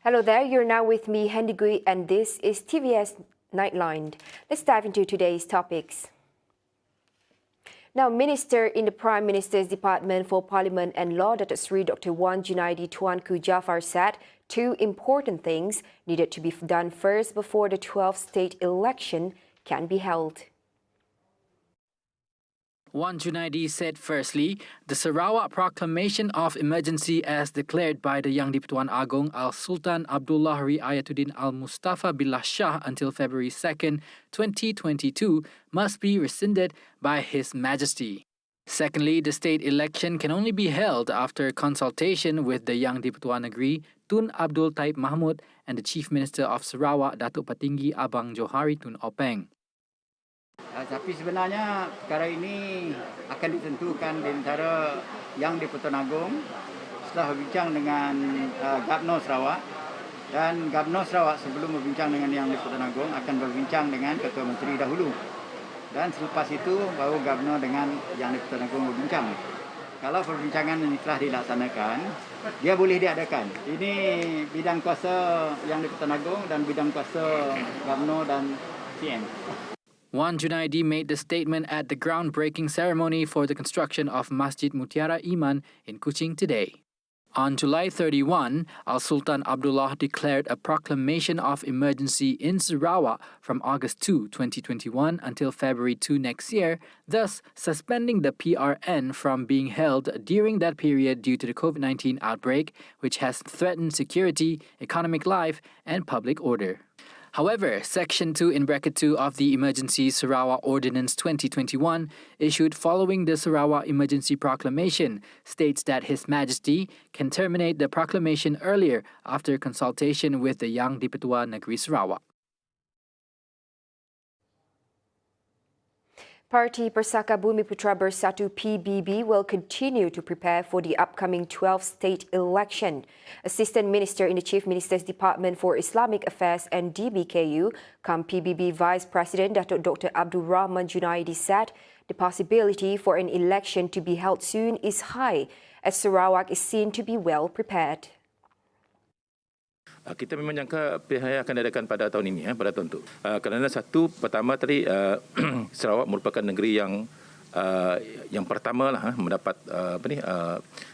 Hello there, you're now with me, Hendy Gui, and this is TVS Nightline. Let's dive into today's topics. Now, Minister in the Prime Minister's Department for Parliament and Law, Dr. Wan Junaidi Tuanku Jafar said two important things needed to be done first before the 12th state election can be held. Wan Junaidi said firstly, the Sarawak proclamation of emergency as declared by the Yang di-Pertuan Agong Al-Sultan Abdullah Riayatuddin Al-Mustafa Billah Shah until February 2nd, 2022 must be rescinded by His Majesty. Secondly, the state election can only be held after consultation with the Yang di-Pertuan Negeri Tun Abdul Taib Mahmud and the Chief Minister of Sarawak Datuk Patinggi Abang Johari Tun Openg. Tapi sebenarnya perkara ini akan ditentukan di antara Yang di-Pertuan Agong setelah berbincang dengan Gubernur Sarawak, dan Gubernur Sarawak sebelum berbincang dengan Yang di-Pertuan Agong akan berbincang dengan Ketua Menteri dahulu, dan selepas itu baru Gubernur dengan Yang di-Pertuan Agong berbincang. Kalau perbincangan ini telah dilaksanakan, dia boleh diadakan. Ini bidang kuasa Yang di-Pertuan Agong dan bidang kuasa Gubernur dan CM. Wan Junaidi made the statement at the groundbreaking ceremony for the construction of Masjid Mutiara Iman in Kuching today. On July 31, Al-Sultan Abdullah declared a proclamation of emergency in Sarawak from August 2, 2021 until February 2 next year, thus suspending the PRN from being held during that period due to the COVID-19 outbreak, which has threatened security, economic life, and public order. However, Section 2 in Bracket 2 of the Emergency Sarawak Ordinance 2021, issued following the Sarawak Emergency Proclamation, states that His Majesty can terminate the proclamation earlier after consultation with the Yang di-Pertuan Negeri Sarawak. Parti Persaka Bumi Putra Bersatu PBB will continue to prepare for the upcoming 12th state election. Assistant Minister in the Chief Minister's Department for Islamic Affairs and DBKU, PBB Vice President Dr. Abdul Rahman Junaidi said the possibility for an election to be held soon is high, as Sarawak is seen to be well prepared. Kita memang jangka pihak akan diadakan pada tahun ini, pada tahun itu. Kerana satu, pertama tadi Sarawak merupakan negeri yang pertama lah mendapat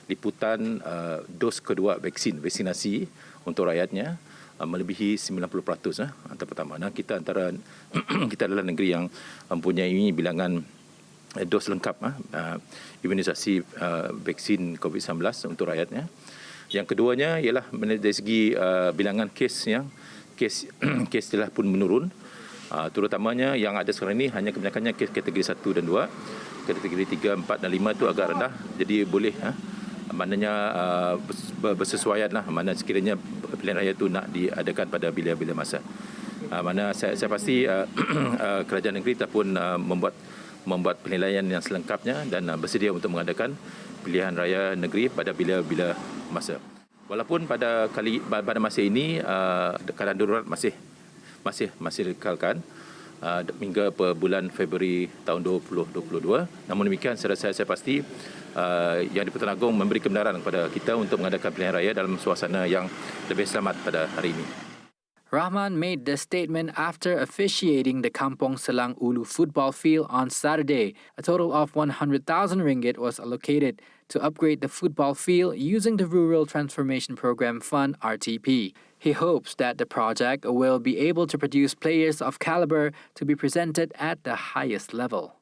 liputan dos kedua vaksinasi untuk rakyatnya melebihi 90% antara pertama. Kita kita adalah negeri yang mempunyai bilangan dos lengkap imunisasi vaksin COVID-19 untuk rakyatnya. Yang keduanya ialah dari segi bilangan kes telah pun menurun, terutamanya yang ada sekarang ini hanya kebanyakannya kes kategori 1 dan 2, kategori 3, 4 dan 5 itu agak rendah, jadi boleh maknanya bersesuaian lah mana sekiranya pilihan raya itu nak diadakan pada bila-bila masa. Mana saya pasti kerajaan negeri telah pun membuat penilaian yang selengkapnya dan bersedia untuk mengadakan pilihan raya negeri pada bila-bila masa. Walaupun pada masa ini keadaan darurat masih dikekalkan hingga bulan Februari tahun 2022. Namun demikian saya pasti Yang di-Pertuan Agong memberi kebenaran kepada kita untuk mengadakan pilihan raya dalam suasana yang lebih selamat pada hari ini. Rahman made the statement after officiating the Kampong Selang Ulu football field on Saturday. A total of 100,000 ringgit was allocated to upgrade the football field using the Rural Transformation Program Fund (RTP). He hopes that the project will be able to produce players of caliber to be presented at the highest level.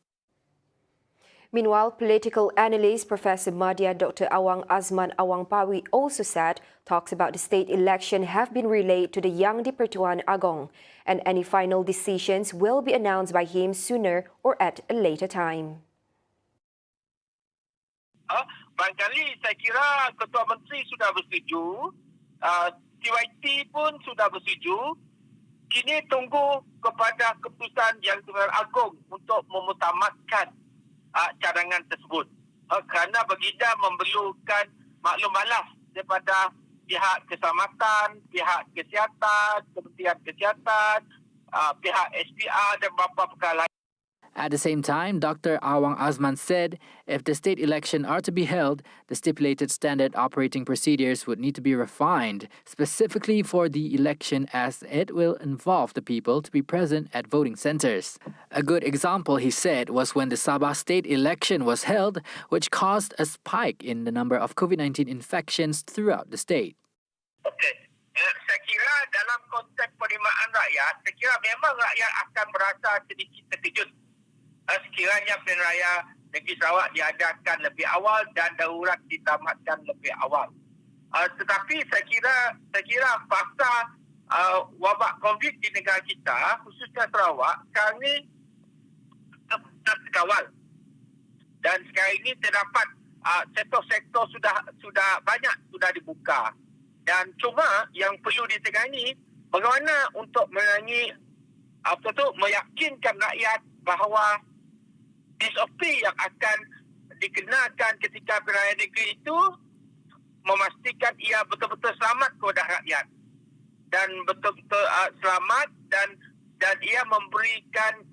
Meanwhile, political analyst Professor Madya Dr. Awang Azman Awang Pawi also said talks about the state election have been relayed to the Yang di-Pertuan Agong, and any final decisions will be announced by him sooner or at a later time. Barangkali saya kira Ketua Menteri sudah bersetuju, TYT pun sudah bersetuju. Kini tunggu kepada keputusan Yang di-Pertuan Agong untuk memutamatkan cadangan tersebut. Kerana baginda memerlukan maklum malas daripada pihak keselamatan, pihak kesihatan, Kementerian Kesihatan, pihak SPR dan beberapa perkara lain. At the same time, Dr. Awang Azman said if the state election are to be held, the stipulated standard operating procedures would need to be refined, specifically for the election as it will involve the people to be present at voting centres. A good example, he said, was when the Sabah state election was held, which caused a spike in the number of COVID-19 infections throughout the state. Okey. Saya kira dalam konteks penerimaan rakyat, saya kira memang rakyat akan merasa sedikit terkejut sekiranya pilihan raya negeri Sarawak diadakan lebih awal dan darurat ditamatkan lebih awal. Tetapi saya kira fakta wabak COVID di negara kita, khususnya Sarawak, sekarang ini tak terkawal. Dan sekarang ini terdapat sektor-sektor sudah banyak sudah dibuka. Dan cuma yang perlu ditengani bagaimana untuk meyakinkan rakyat bahawa SOP yang akan dikenakan ketika pilihan raya negeri itu memastikan ia betul-betul selamat kepada rakyat dan betul-betul selamat dan ia memberikan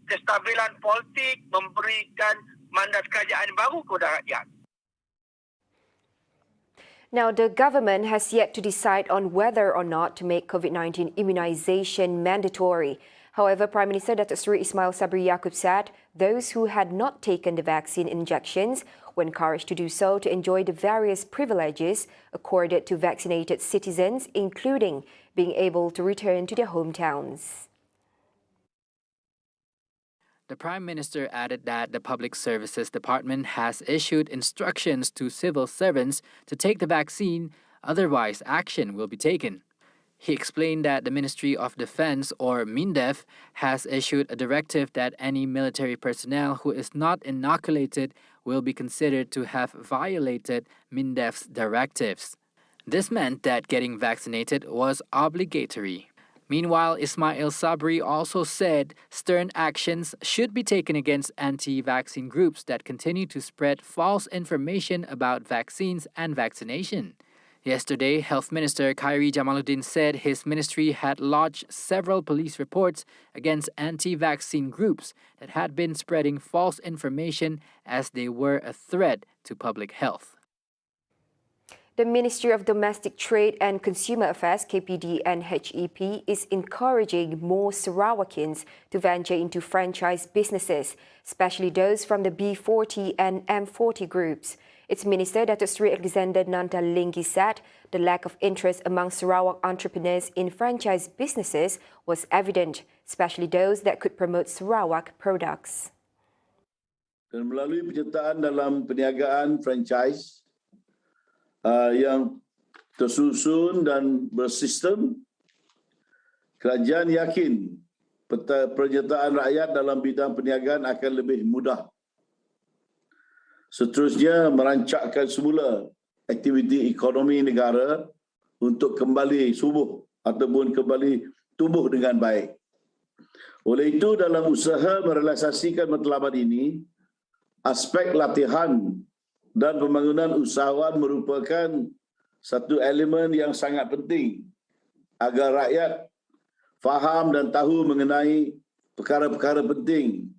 kestabilan politik, memberikan mandat kerajaan baru kepada rakyat. Now, the government has yet to decide on whether or not to make COVID-19 immunization mandatory. However, Prime Minister Datuk Seri Ismail Sabri Yaakob said those who had not taken the vaccine injections were encouraged to do so to enjoy the various privileges accorded to vaccinated citizens, including being able to return to their hometowns. The Prime Minister added that the Public Services Department has issued instructions to civil servants to take the vaccine, otherwise action will be taken. He explained that the Ministry of Defence, or MINDEF, has issued a directive that any military personnel who is not inoculated will be considered to have violated MINDEF's directives. This meant that getting vaccinated was obligatory. Meanwhile, Ismail Sabri also said stern actions should be taken against anti-vaccine groups that continue to spread false information about vaccines and vaccination. Yesterday, Health Minister Khairi Jamaluddin said his ministry had lodged several police reports against anti-vaccine groups that had been spreading false information as they were a threat to public health. The Ministry of Domestic Trade and Consumer Affairs, KPD and HEP, is encouraging more Sarawakians to venture into franchise businesses, especially those from the B40 and M40 groups. Its Minister, Datuk Seri Alexander Nanta Linggi, said the lack of interest among Sarawak entrepreneurs in franchise businesses was evident, especially those that could promote Sarawak products. Dan melalui penyertaan dalam perniagaan franchise yang tersusun dan bersistem, kerajaan yakin penyertaan rakyat dalam bidang perniagaan akan lebih mudah. Seterusnya, merancangkan semula aktiviti ekonomi negara untuk kembali subuh ataupun kembali tumbuh dengan baik. Oleh itu, dalam usaha merealisasikan matlamat ini, aspek latihan dan pembangunan usahawan merupakan satu elemen yang sangat penting agar rakyat faham dan tahu mengenai perkara-perkara penting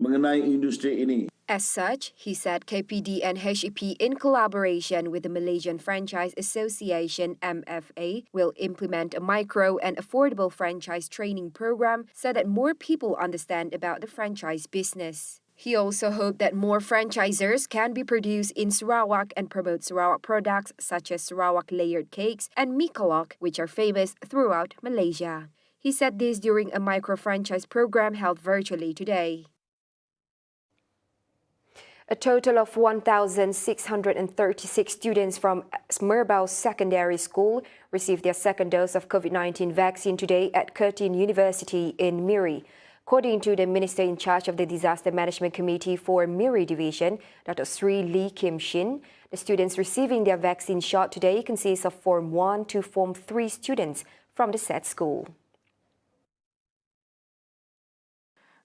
mengenai industri ini. As such, he said KPD and HEP, in collaboration with the Malaysian Franchise Association MFA, will implement a micro and affordable franchise training program so that more people understand about the franchise business. He also hoped that more franchisers can be produced in Sarawak and promote Sarawak products such as Sarawak layered cakes and mi kolok, which are famous throughout Malaysia. He said this during a micro-franchise program held virtually today. A total of 1,636 students from Merbau Secondary School received their second dose of COVID-19 vaccine today at Curtin University in Miri. According to the Minister in charge of the Disaster Management Committee for Miri Division, Dr. Sri Lee Kim Shin, the students receiving their vaccine shot today consist of Form 1 to Form 3 students from the said school.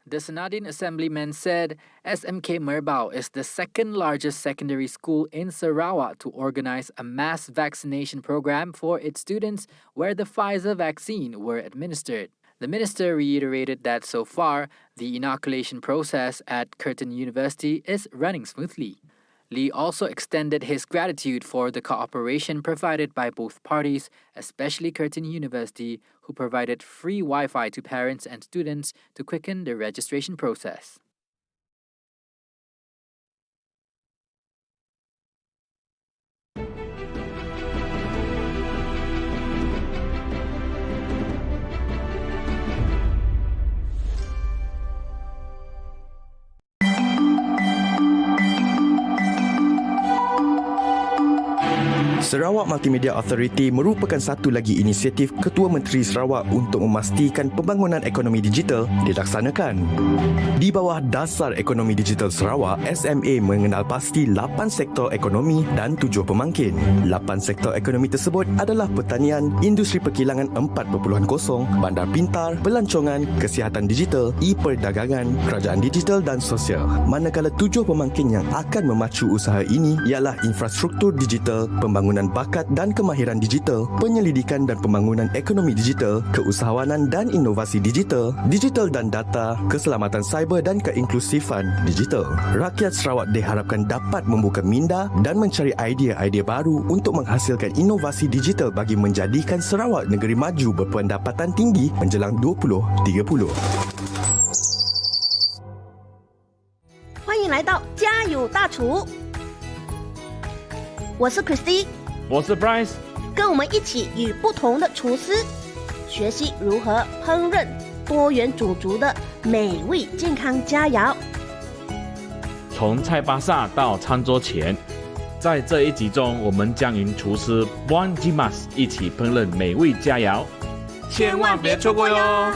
The Senadin Assemblyman said SMK Merbau is the second largest secondary school in Sarawak to organize a mass vaccination program for its students where the Pfizer vaccine were administered. The minister reiterated that so far, the inoculation process at Curtin University is running smoothly. Lee also extended his gratitude for the cooperation provided by both parties, especially Curtin University, who provided free Wi-Fi to parents and students to quicken the registration process. Sarawak Multimedia Authority merupakan satu lagi inisiatif Ketua Menteri Sarawak untuk memastikan pembangunan ekonomi digital dilaksanakan. Di bawah Dasar Ekonomi Digital Sarawak, SMA mengenal pasti 8 sektor ekonomi dan 7 pemangkin. 8 sektor ekonomi tersebut adalah pertanian, industri perkilangan 4.0, bandar pintar, pelancongan, kesihatan digital, e-perdagangan, kerajaan digital dan sosial. Manakala 7 pemangkin yang akan memacu usaha ini ialah infrastruktur digital, pembangunan bakat dan kemahiran digital, penyelidikan dan pembangunan ekonomi digital, keusahawanan dan inovasi digital, digital dan data, keselamatan cyber dan keinklusifan digital. Rakyat Sarawak diharapkan dapat membuka minda dan mencari idea-idea baru untuk menghasilkan inovasi digital bagi menjadikan Sarawak negeri maju berpendapatan tinggi menjelang 2030. 欢迎来到家有大厨，我是 Christy， 我是 Bryce， 跟我们一起与不同的厨师学习如何烹饪多元种族的美味健康佳肴。从菜巴萨到餐桌前，在这一集中，我们将与厨师 Wan Jimas 一起烹饪美味佳肴，千万别错过哟！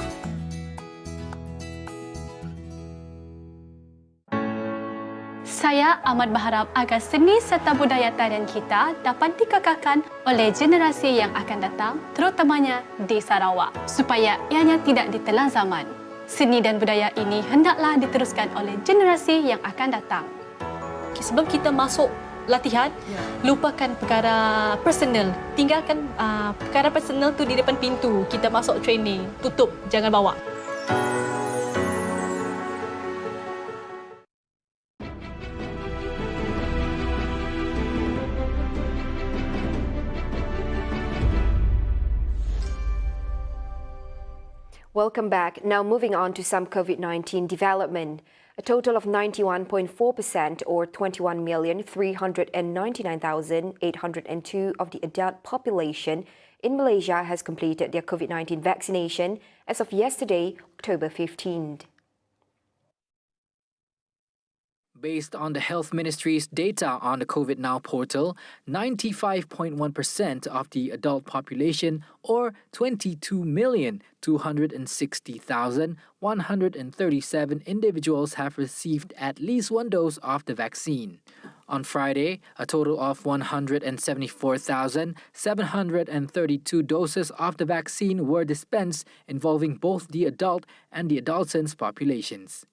Saya amat berharap agar seni serta budaya tarian kita dapat dikekalkan oleh generasi yang akan datang, terutamanya di Sarawak, supaya ianya tidak ditelan zaman. Seni dan budaya ini hendaklah diteruskan oleh generasi yang akan datang. Sebelum kita masuk latihan, lupakan perkara personal. Tinggalkan perkara personal tu di depan pintu. Kita masuk training, tutup, jangan bawa. Welcome back. Now moving on to some COVID-19 development. A total of 91.4% or 21,399,802 of the adult population in Malaysia has completed their COVID-19 vaccination as of yesterday, October 15th. Based on the Health Ministry's data on the COVID Now portal, 95.1% of the adult population, or 22,260,137 individuals, have received at least one dose of the vaccine. On Friday, a total of 174,732 doses of the vaccine were dispensed, involving both the adult and the adolescent populations.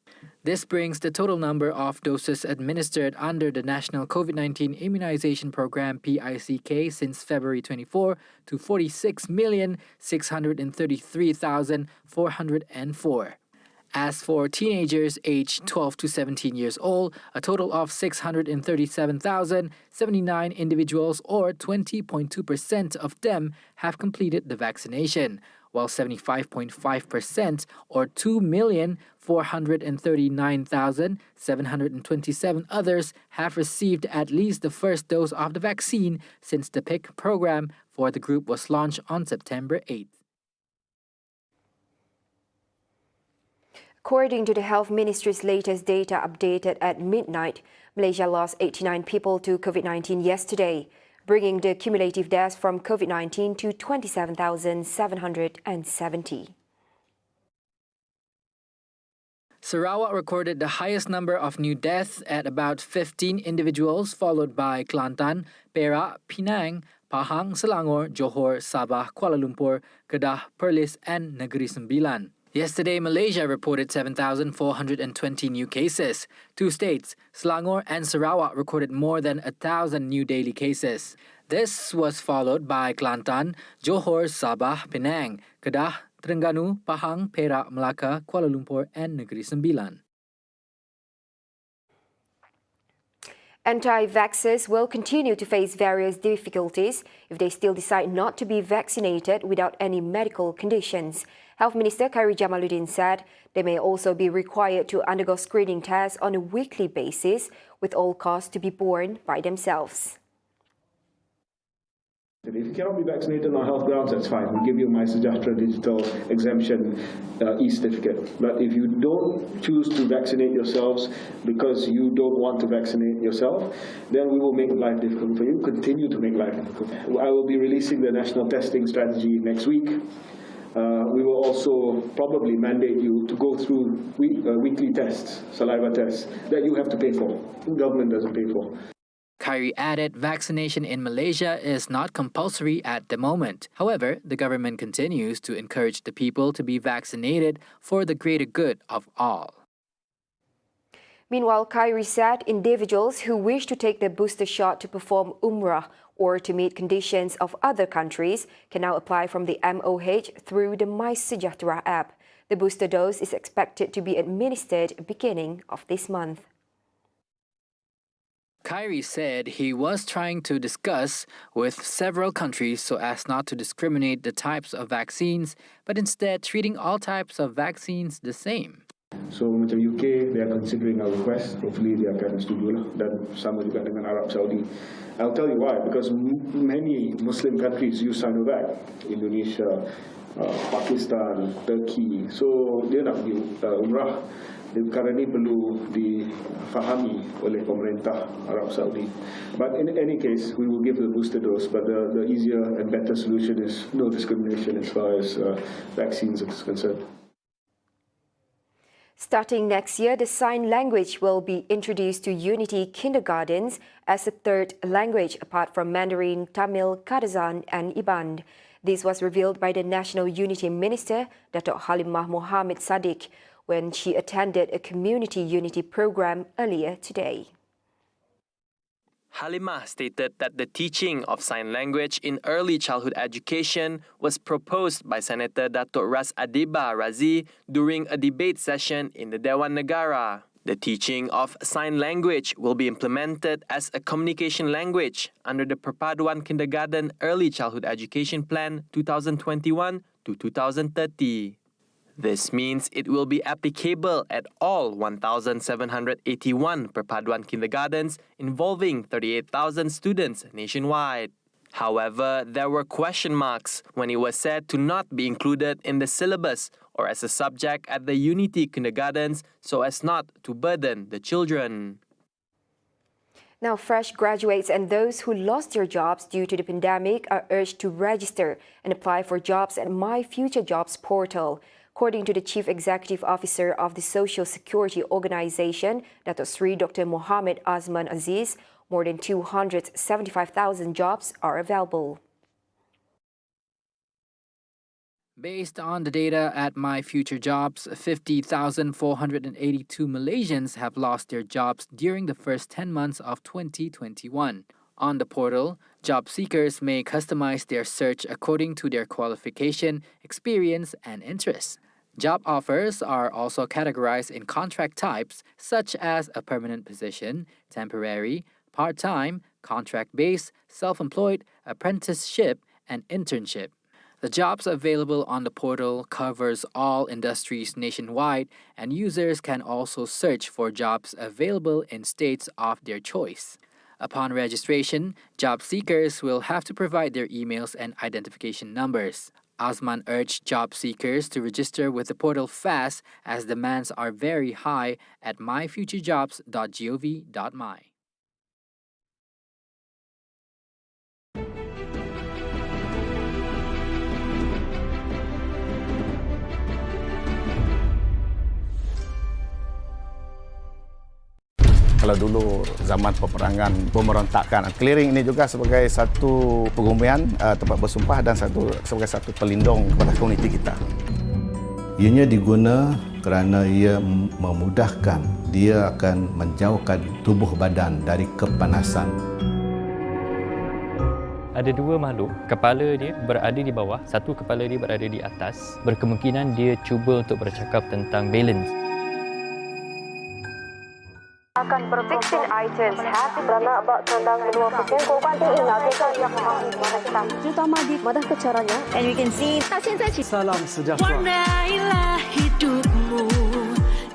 This brings the total number of doses administered under the National COVID-19 Immunization Program PICK since February 24 to 46,633,404. As for teenagers aged 12 to 17 years old, a total of 637,079 individuals, or 20.2% of them, have completed the vaccination, while 75.5% or 2,439,727 others have received at least the first dose of the vaccine since the PICK program for the group was launched on September 8th. According to the Health Ministry's latest data updated at midnight, Malaysia lost 89 people to COVID-19 yesterday, bringing the cumulative deaths from COVID-19 to 27,770. Sarawak recorded the highest number of new deaths at about 15 individuals, followed by Kelantan, Perak, Penang, Pahang, Selangor, Johor, Sabah, Kuala Lumpur, Kedah, Perlis and Negeri Sembilan. Yesterday, Malaysia reported 7,420 new cases. Two states, Selangor and Sarawak, recorded more than 1,000 new daily cases. This was followed by Kelantan, Johor, Sabah, Penang, Kedah, Terengganu, Pahang, Perak, Melaka, Kuala Lumpur and Negeri Sembilan. Anti-vaxxers will continue to face various difficulties if they still decide not to be vaccinated without any medical conditions. Health Minister Khairi Jamaluddin said they may also be required to undergo screening tests on a weekly basis, with all costs to be borne by themselves. If you cannot be vaccinated on health grounds, that's fine. We'll give you a MySejahtera digital exemption e-certificate. But if you don't choose to vaccinate yourselves because you don't want to vaccinate yourself, then we will make life difficult for you, continue to make life difficult. I will be releasing the national testing strategy next week. We will also probably mandate you to go through weekly tests, saliva tests, that you have to pay for. The government doesn't pay for. Khairi added vaccination in Malaysia is not compulsory at the moment. However, the government continues to encourage the people to be vaccinated for the greater good of all. Meanwhile, Khairi said individuals who wish to take the booster shot to perform Umrah or to meet conditions of other countries can now apply from the MOH through the MySejahtera app. The booster dose is expected to be administered beginning of this month. Khairi said he was trying to discuss with several countries so as not to discriminate the types of vaccines, but instead treating all types of vaccines the same. So macam UK, they are considering our request. Hopefully they akan setuju lah. Dan sama juga dengan Arab Saudi. I'll tell you why. Because many Muslim countries use Sinovac. Indonesia, Pakistan, Turkey. So dia nak pergi umrah. Perkara ini perlu difahami oleh pemerintah Arab Saudi. But in any case, we will give the booster dose. But the easier and better solution is no discrimination as far as vaccines is concerned. Starting next year, the sign language will be introduced to Unity kindergartens as a third language apart from Mandarin, Tamil, Kadazan and Iban. This was revealed by the National Unity Minister, Datuk Halimah Mohammed Sadiq, when she attended a community unity program earlier today. Halimah stated that the teaching of sign language in early childhood education was proposed by Senator Datuk Ras Adiba Razi during a debate session in the Dewan Negara. The teaching of sign language will be implemented as a communication language under the Perpaduan Kindergarten Early Childhood Education Plan 2021 to 2030. This means it will be applicable at all 1,781 Perpaduan kindergartens involving 38,000 students nationwide. However, there were question marks when it was said to not be included in the syllabus or as a subject at the Unity kindergartens so as not to burden the children. Now, fresh graduates and those who lost their jobs due to the pandemic are urged to register and apply for jobs at My Future Jobs portal. According to the Chief Executive Officer of the Social Security Organisation, Datuk Sri Dr. Mohammed Azman Aziz, more than 275,000 jobs are available. Based on the data at My Future Jobs, 50,482 Malaysians have lost their jobs during the first 10 months of 2021. On the portal, job seekers may customize their search according to their qualification, experience, and interests. Job offers are also categorized in contract types such as a permanent position, temporary, part-time, contract-based, self-employed, apprenticeship, and internship. The jobs available on the portal covers all industries nationwide, and users can also search for jobs available in states of their choice. Upon registration, job seekers will have to provide their emails and identification numbers. Azman urged job seekers to register with the portal fast as demands are very high at myfuturejobs.gov.my. Kalau dulu zaman peperangan, pemberontakan, clearing ini juga sebagai satu pegumian tempat bersumpah dan sebagai satu pelindung kepada komuniti kita. Ianya diguna kerana ia memudahkan, dia akan menjauhkan tubuh badan dari kepanasan. Ada dua makhluk, kepala dia berada di bawah, satu kepala dia berada di atas. Berkemungkinan dia cuba untuk bercakap tentang balance. Akan bervaksin items happy beranak bak kandang menua kucing kau pantai ingat kita yang mereka terutama di madah kecaranya and we can see salam sejahtera. Warnailah hidupmu,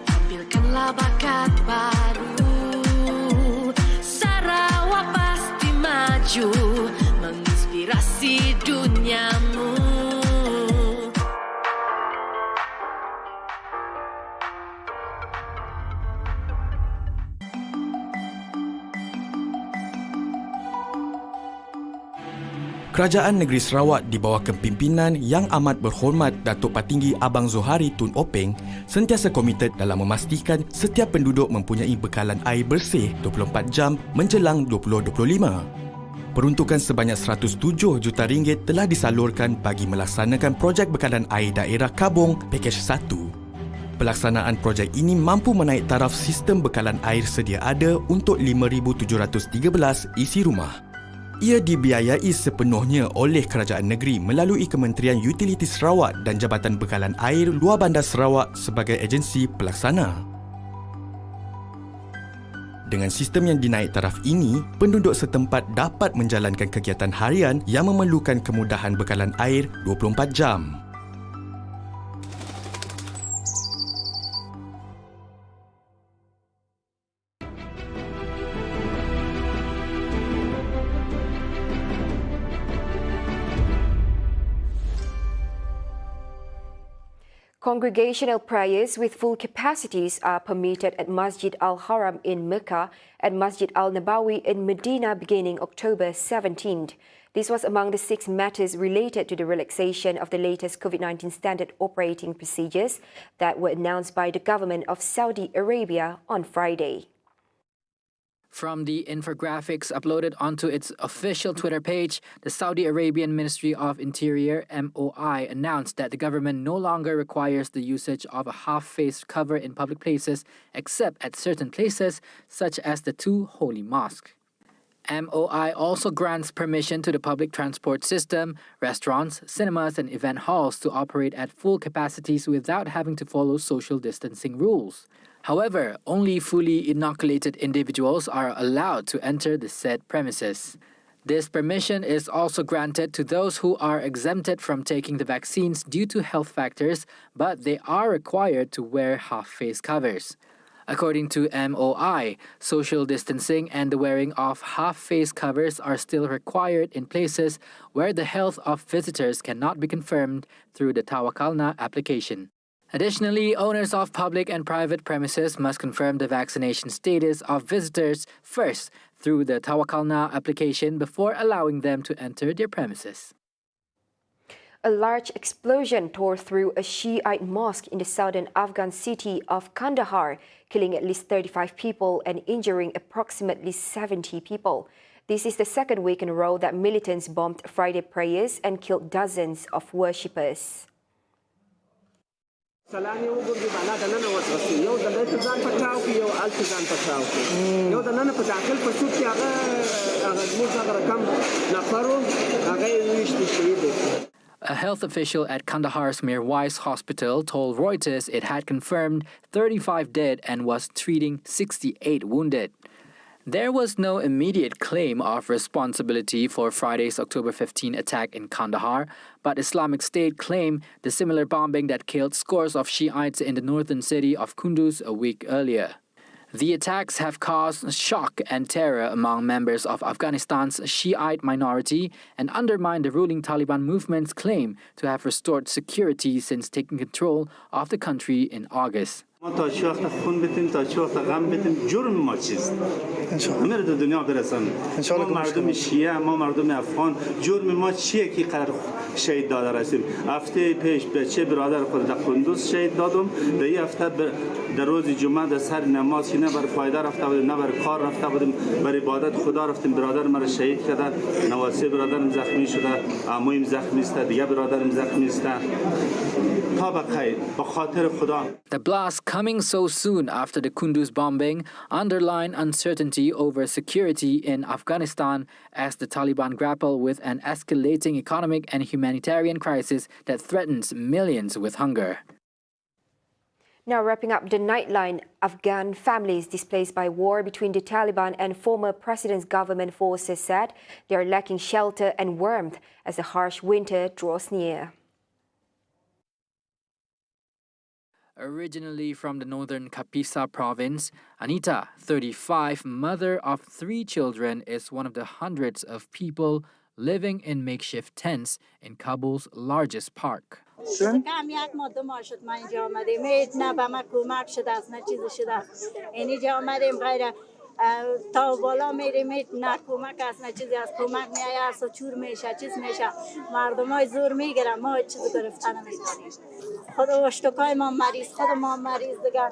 tampilkanlah bakat baru. Sarawak pasti maju, menginspirasi duniamu. Kerajaan Negeri Sarawak di bawah kepimpinan Yang Amat Berhormat Datuk Patinggi Abang Zohari Tun Openg sentiasa komited dalam memastikan setiap penduduk mempunyai bekalan air bersih 24 jam menjelang 2025. Peruntukan sebanyak 107 juta ringgit telah disalurkan bagi melaksanakan projek bekalan air daerah Kabong Pakej 1. Pelaksanaan projek ini mampu menaik taraf sistem bekalan air sedia ada untuk 5,713 isi rumah. Ia dibiayai sepenuhnya oleh kerajaan negeri melalui Kementerian Utiliti Sarawak dan Jabatan Bekalan Air Luar Bandar Sarawak sebagai agensi pelaksana. Dengan sistem yang dinaik taraf ini, penduduk setempat dapat menjalankan kegiatan harian yang memerlukan kemudahan bekalan air 24 jam. Congregational prayers with full capacities are permitted at Masjid Al-Haram in Mecca and Masjid Al-Nabawi in Medina beginning October 17th. This was among the 6 matters related to the relaxation of the latest COVID-19 standard operating procedures that were announced by the government of Saudi Arabia on Friday. From the infographics uploaded onto its official Twitter page, the Saudi Arabian Ministry of Interior (MOI) announced that the government no longer requires the usage of a half-face cover in public places except at certain places such as the two holy mosques. MOI also grants permission to the public transport system, restaurants, cinemas and event halls to operate at full capacities without having to follow social distancing rules. However, only fully inoculated individuals are allowed to enter the said premises. This permission is also granted to those who are exempted from taking the vaccines due to health factors, but they are required to wear half-face covers. According to MOI, social distancing and the wearing of half-face covers are still required in places where the health of visitors cannot be confirmed through the Tawakalna application. Additionally, owners of public and private premises must confirm the vaccination status of visitors first through the Tawakalna application before allowing them to enter their premises. A large explosion tore through a Shiite mosque in the southern Afghan city of Kandahar, killing at least 35 people and injuring approximately 70 people. This is the second week in a row that militants bombed Friday prayers and killed dozens of worshippers. A health official at Kandahar's Mirwais Hospital told Reuters it had confirmed 35 dead and was treating 68 wounded. There was no immediate claim of responsibility for Friday's October 15 attack in Kandahar, but Islamic State claimed the similar bombing that killed scores of Shiites in the northern city of Kunduz a week earlier. The attacks have caused shock and terror among members of Afghanistan's Shiite minority and undermined the ruling Taliban movement's claim to have restored security since taking control of the country in August. ما تا چه وقت خون بتیم تا چه وقت غم بتیم جرم ما چیست همه رو دنیا برسان ما مردم شیعه ما مردم افغان جرم ما چیه که قرار شهید داده رسیم هفته پیش بچه برادر خود در قندوز شهید دادم در این هفته در روز جمعه در سر نماز که نه بر فایده رفته بودیم نه بر کار رفته بودیم بر عبادت خدا رفتیم برادر ما شهید کرده نواسه برادرم زخمی شده عمویم زخمی است دیگه برادرم زخمی است تا بخیر به خاطر خدا. The blast coming so soon after the Kunduz bombing underline uncertainty over security in Afghanistan as the Taliban grapple with an escalating economic and humanitarian crisis that threatens millions with hunger. Now wrapping up the Nightline, Afghan families displaced by war between the Taliban and former president's government forces said they are lacking shelter and warmth as the harsh winter draws near. Originally from the northern Kapisa province, Anita, 35, mother of 3 children, is one of the hundreds of people living in makeshift tents in Kabul's largest park. تا بالا میریم نه کمک است نه چیزی از کمک میآید سچور میشه چیز میشه مردمای زور میگیرن ما چیز گرفتن نمیتونیم خود اشتکای ما مریض خود ما مریض دیگر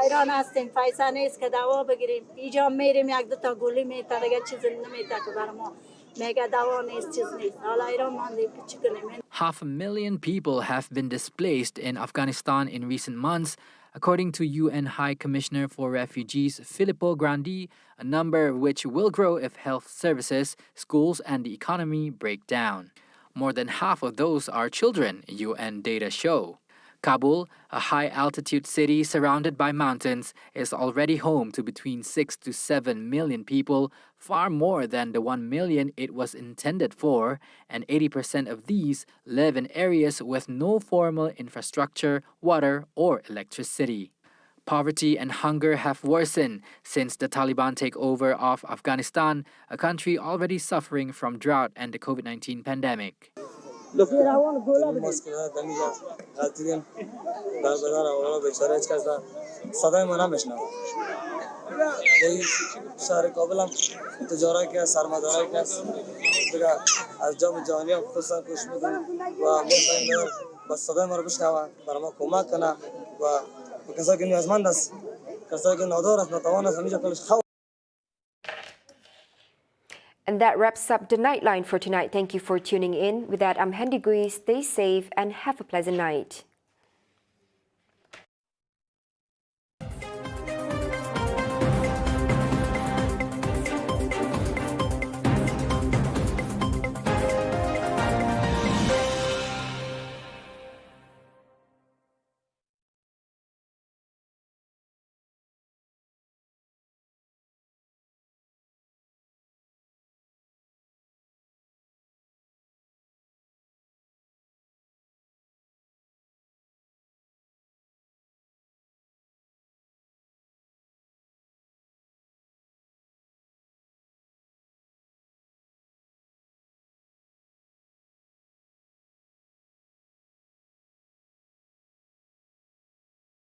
ایران هستیم پیسه نیست که دوا بگیریم اینجا میریم یک دو تا گولی میته دیگه چیز نمیته که بر ما میگه دوا نیست چیز نیست حالا ایران ماندیم که چی کنیم 500,000 people have been displaced in Afghanistan in recent months, according to UN High Commissioner for Refugees Filippo Grandi, a number which will grow if health services, schools and the economy break down. More than half of those are children, UN data show. Kabul, a high-altitude city surrounded by mountains, is already home to between 6 to 7 million people, far more than the 1 million it was intended for, and 80% of these live in areas with no formal infrastructure, water, or electricity. Poverty and hunger have worsened since the Taliban takeover of Afghanistan, a country already suffering from drought and the COVID-19 pandemic. And that wraps up the Nightline for tonight. Thank you for tuning in. With that, I'm Hendy Gui. Stay safe and have a pleasant night.